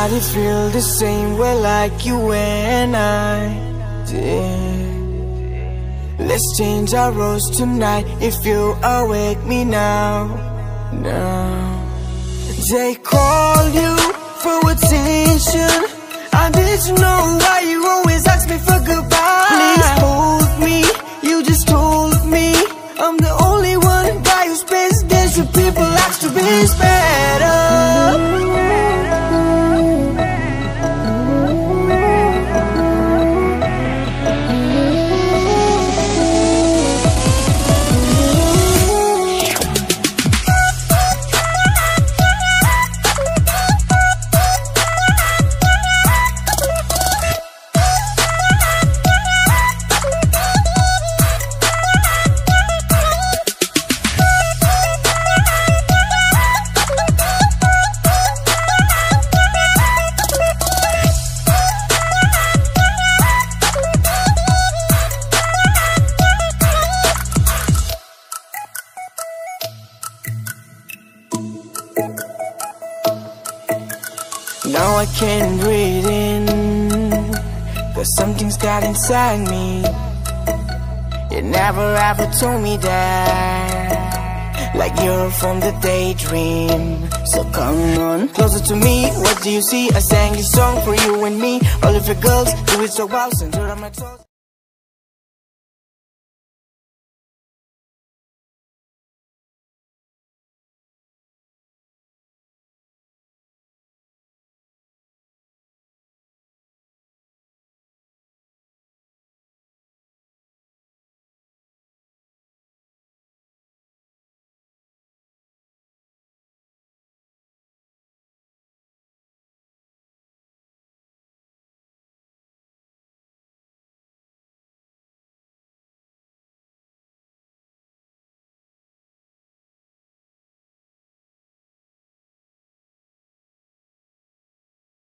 nobody feel the same way like you and I did. Let's change our roles tonight. If you awake me now. They call you for attention. I need to know why you always ask me for goodbye. Please hold me, you just told me I'm the only one guy who space days with people likes to be better. Now I can't breathe in, 'cause something's got inside me. You never ever told me that, like you're from the daydream. So come on, closer to me, what do you see? I sang this song for you and me. All of your girls do it so well, center on my toes.